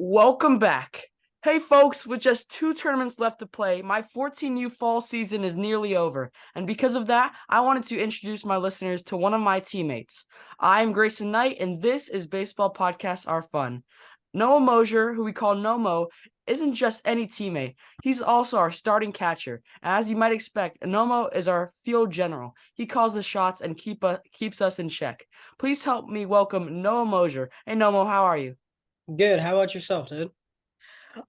Welcome back. Hey folks, with just two tournaments left to play, my 14U fall season is nearly over, and because of that, I wanted to introduce my listeners to one of my teammates. I'm Grayson Knight, and this is Baseball Podcast Are Fun. Noah Mosier, who we call Nomo, isn't just any teammate. He's also our starting catcher. As you might expect, Nomo is our field general. He calls the shots and keeps us in check. Please help me welcome Noah Mosier. Hey Nomo, how are you? Good. How about yourself, dude?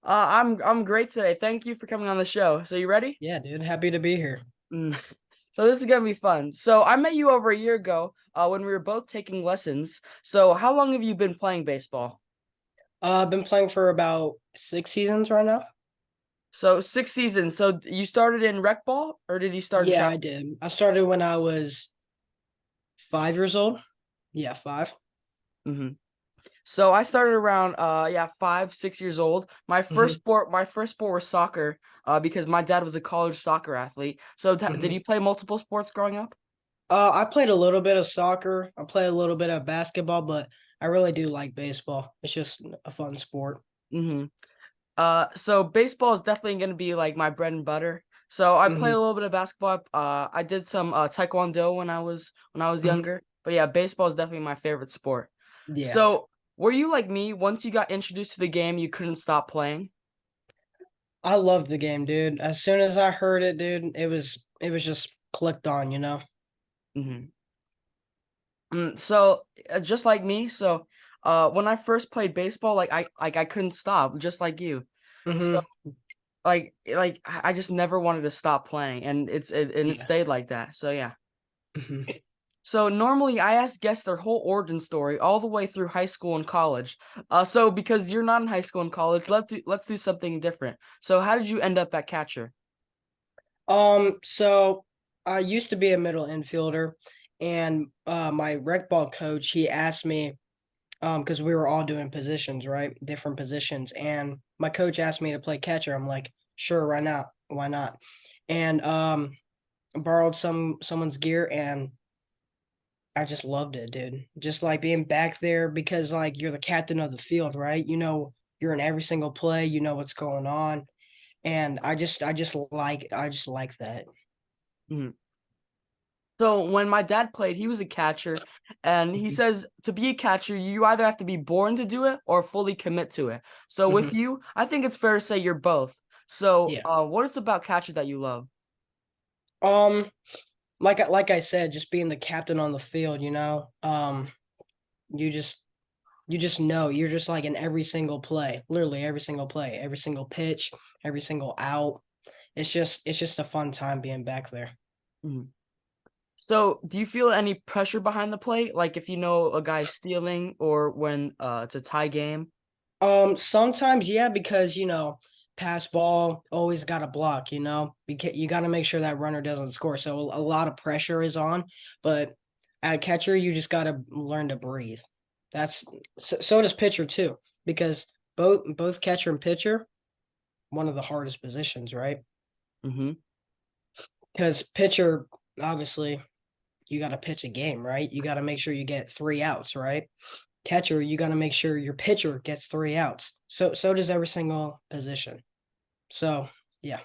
I'm great today. Thank you for coming on the show. So you ready? Yeah, dude. Happy to be here. Mm. So this is gonna be fun. So I met you over a year ago, when we were both taking lessons. So how long have you been playing baseball? I've been playing for about 6 seasons right now. So 6 seasons. So you started in rec ball, or did you start in Yeah, travel? I did. I started when I was 5 years old. Yeah, 5. Mm-hmm. So I started around 5, 6 years old. hmm My first sport was soccer, because my dad was a college soccer athlete. So did hmm you play multiple sports growing up? I played a little bit of soccer. I played a little bit of basketball, but I really do like baseball. It's just a fun sport. Mm-hmm. So baseball is definitely gonna be like my bread and butter. So I played a hmm little bit of basketball. I did some taekwondo when I was hmm younger. But yeah, baseball is definitely my favorite sport. Yeah, So were you like me? Once you got introduced to the game, you couldn't stop playing? I loved the game, dude. As soon as I heard it, dude, it was just clicked on, you know. Hmm. So just like me, when I first played baseball, I couldn't stop, just like you. So hmm I just never wanted to stop playing, and it Yeah. stayed like that. So yeah. hmm So normally I ask guests their whole origin story all the way through high school and college. So because you're not in high school and college, let's do something different. So how did you end up at catcher? So I used to be a middle infielder, and my rec ball coach, he asked me, because we were all doing positions, right? Different positions, and my coach asked me to play catcher. I'm like, sure, why not? Why not? And borrowed someone's gear, and I just loved it, dude. Just like being back there because like you're the captain of the field, right? You know, you're in every single play, you know what's going on. And I just like that. Mhm. So when my dad played, he was a catcher, and he Mhm. says to be a catcher, you either have to be born to do it or fully commit to it. So with Mhm. you, I think it's fair to say you're both. So Yeah. what is about catcher that you love? Um, like I said, just being the captain on the field, you just you just know you're just like in every single play, literally every single play, every single pitch, every single out. It's just a fun time being back there. Mhm. So, do you feel any pressure behind the plate? Like if you know a guy's stealing or when it's a tie game? Sometimes, yeah, because pass ball always got to block, because you got to make sure that runner doesn't score. So a lot of pressure is on, but at catcher, you just got to learn to breathe. That's so does pitcher too, because both catcher and pitcher, one of the hardest positions, right? Mm-hmm. Because pitcher, obviously, you got to pitch a game, right? You got to make sure you get 3 outs, right? Catcher, you got to make sure your pitcher gets 3 outs. So does every single position. So yeah.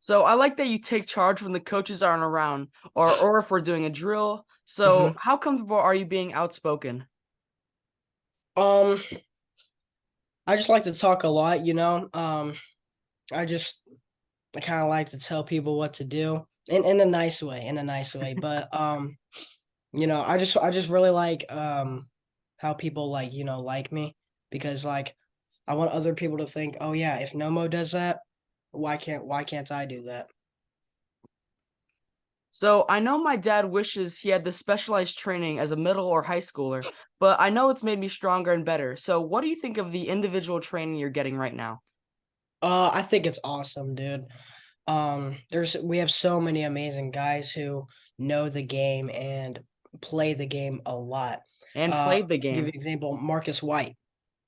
So I like that you take charge when the coaches aren't around, or if we're doing a drill. So hmm how comfortable are you being outspoken? Um, I just like to talk a lot, you know. I kind of like to tell people what to do in a nice way, in a nice way. But I just really like how people like me because like I want other people to think, oh yeah, if Nomo does that, why can't I do that? So I know my dad wishes he had the specialized training as a middle or high schooler, but I know it's made me stronger and better. So what do you think of the individual training you're getting right now? I think it's awesome, dude. We have so many amazing guys who know the game and play the game a lot. And played the Give you an game. example, Marcus White,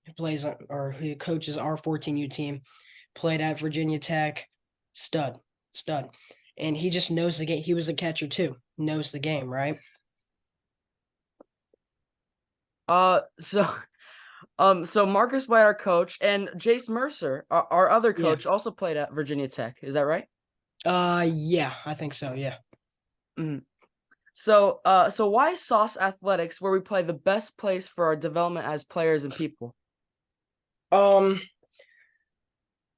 who plays or who coaches our 14U team, played at Virginia Tech, stud, stud. And he just knows the game. He was a catcher too, knows the game, right? So So Marcus White, our coach, and Jace Mercer, our other Yeah. coach, also played at Virginia Tech. Is that right? Yeah, I think so. Yeah. Mhm. So why is Sauce Athletics where we play the best place for our development as players and people? Um,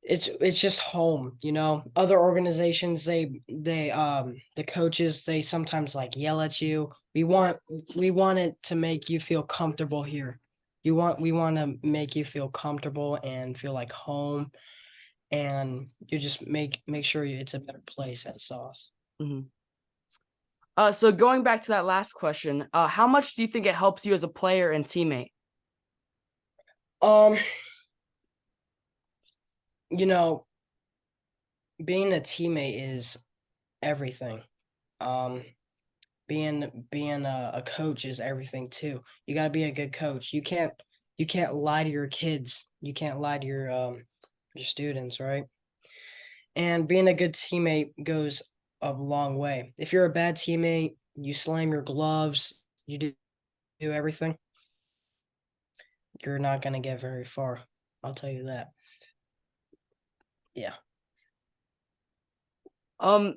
it's just home, you know. Other organizations, the coaches, they sometimes like yell at you. We want it to make you feel comfortable here. We want to make you feel comfortable and feel like home, and you just make sure it's a better place at Sauce. Mhm. So going back to that last question, how much do you think it helps you as a player and teammate? Um, you know, being a teammate is everything. Um, being a coach is everything too. You got to be a good coach. You can't lie to your kids. You can't lie to your students, right? And being a good teammate goes a long way. If you're a bad teammate, you slam your gloves, you do everything, you're not going to get very far. I'll tell you that. Yeah. Um,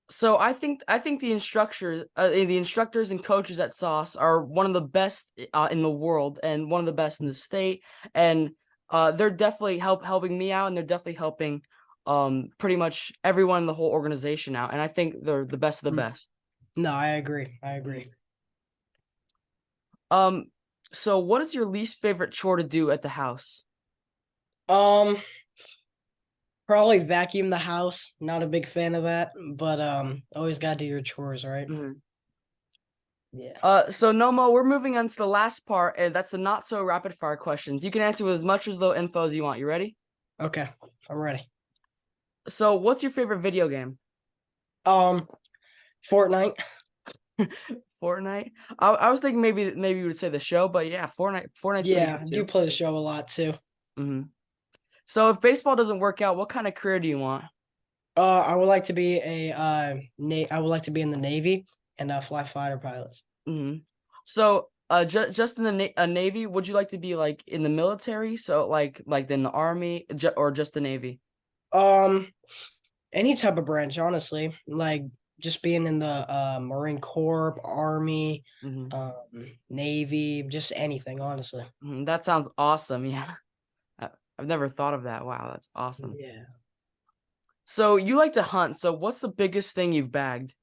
so I think the instructors and coaches at Sauce are one of the best in the world and one of the best in the state, and they're definitely helping me out, and they're definitely helping pretty much everyone in the whole organization out, and I think they're the best of the Mm. best. No, I agree. I Mhm. agree. Um, so what is your least favorite chore to do at the house? Um, Probably vacuum the house. Not a big fan of that, but always got to do your chores, right? Mhm. Yeah. So Nomo, we're moving on to the last part, and that's the not so rapid fire questions. You can answer with as much as little info as you want. You ready? Okay, I'm ready. So, what's your favorite video game? Um, Fortnite. Fortnite. I was thinking maybe you would say the show, but yeah, Fortnite's pretty Yeah, good I do too. play the show a lot too. Hmm. So, if baseball doesn't work out, what kind of career do you want? I would like to be I would like to be in the Navy and fly fighter pilots. Hmm. So, just in the Navy, would you like to be like in the military? So, like in the Army, or just the Navy? Um, any type of branch, honestly. Like just being in the Marine Corps, Army, Hmm. Navy, just anything, honestly. That sounds awesome. Yeah, I, I've never thought of that. Wow, that's awesome. Yeah. So, you like to hunt. So, what's the biggest thing you've bagged?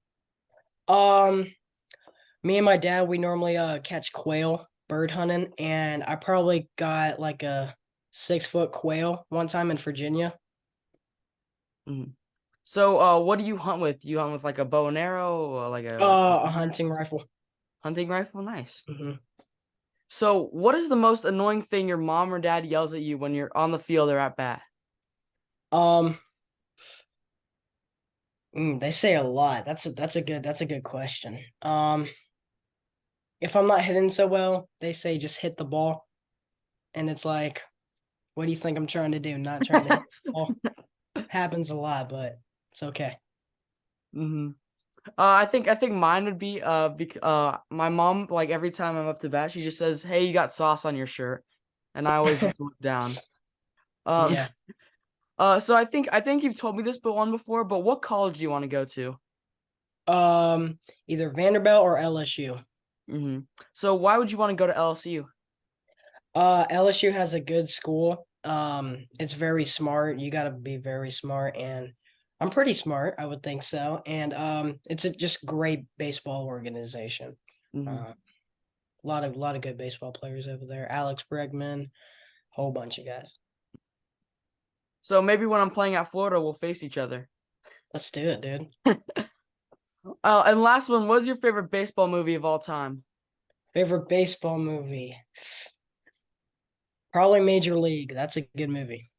Um, Me and my dad, we normally catch quail bird hunting, and I probably got like a 6 foot quail one time in Virginia. Mhm. So, what do you hunt with? Do you hunt with like a bow and arrow, or like a A laser? hunting rifle. Hunting rifle? Nice. Hmm. So, what is the most annoying thing your mom or dad yells at you when you're on the field or at bat? Um, they say a lot. That's a good question. If I'm not hitting so well, they say just hit the ball, and it's like, what do you think I'm trying to do? Not trying to hit the ball. Happens a lot, but it's okay. Hmm. I think mine would be my mom, like every time I'm up to bat, she just says, "Hey, you got sauce on your shirt," and I always just look down. Um, Yeah. so I think you've told me this but one before, but what college do you want to go to? Either Vanderbilt or LSU. Hmm. So why would you want to go to LSU? LSU has a good school. It's very smart. You got to be very smart, and I'm pretty smart, I would think so. And it's a just great baseball organization. Hmm. Uh, lot of good baseball players over there. Alex Bregman, whole bunch of guys. So maybe when I'm playing at Florida, we'll face each other. Let's do it, dude. And last one, what's your favorite baseball movie of all time? Favorite baseball movie? Probably Major League. That's a good movie.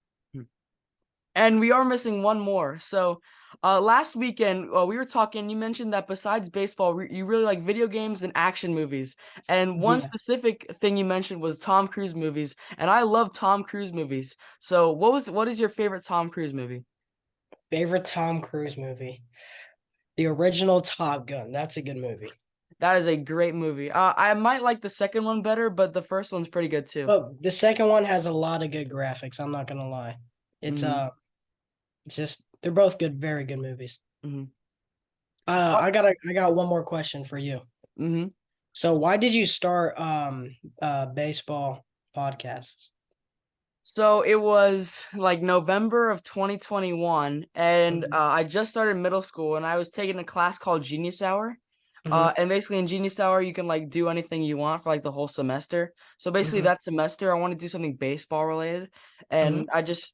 And we are missing one more. So, last weekend, we were talking. You mentioned that besides baseball, you really like video games and action movies. And one Yeah. specific thing you mentioned was Tom Cruise movies. And I love Tom Cruise movies. So, what is your favorite Tom Cruise movie? Favorite Tom Cruise movie? The original Top Gun. That's a good movie. That is a great movie. I might like the second one better, but the first one's pretty good too. But the second one has a lot of good graphics. I'm not gonna lie. It's Mhm. it's just they're both good, very good movies. Mhm. I got one more question for you. Mhm. So why did you start baseball podcasts? So it was like November of 2021, and Mm-hmm. I just started middle school, and I was taking a class called Genius Hour. Mm-hmm. And basically in Genius Hour, you can like do anything you want for like the whole semester. So basically Mm-hmm. that semester, I wanted to do something baseball related, Mm-hmm. and I just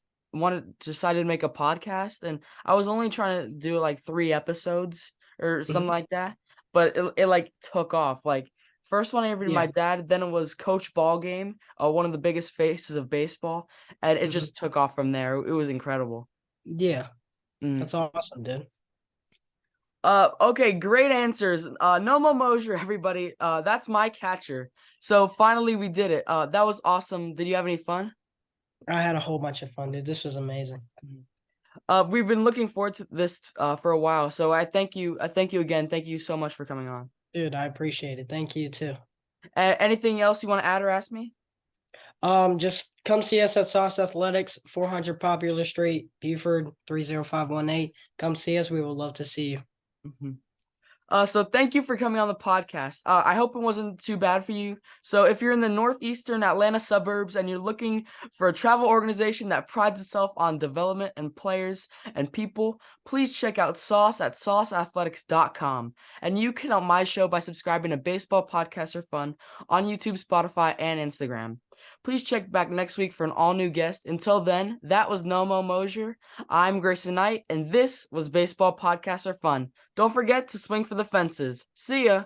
decided to make a podcast, and I was only trying to do like 3 episodes or something Mm-hmm. like that, but it like took off. Like first one I interviewed my Yeah. dad, then it was Coach Ballgame, one of the biggest faces of baseball, and it Mm-hmm. just took off from there. It was incredible. Yeah. Mm. That's awesome, dude. Okay, great answers. Nomo Mosier, everybody. That's my catcher. So finally we did it. That was awesome. Did you have any fun? I had a whole bunch of fun, dude. This was amazing. Mhm. We've been looking forward to this for a while. So I thank you. I thank you again. Thank you so much for coming on. Dude, I appreciate it. Thank you too. Anything else you want to add or ask me? Just come see us at Sauce Athletics, 400 Popular Street, Buford, 30518. Come see us. We would love to see you. Mhm. So thank you for coming on the podcast. I hope it wasn't too bad for you. So if you're in the northeastern Atlanta suburbs and you're looking for a travel organization that prides itself on development and players and people, please check out Sauce at sauceathletics.com. And you can help my show by subscribing to Baseball Podcasts Are Fun on YouTube, Spotify, and Instagram. Please check back next week for an all-new guest. Until then, that was Nomo Mosier. I'm Grayson Knight, and this was Baseball Podcasts Are Fun. Don't forget to swing for the fences. See ya.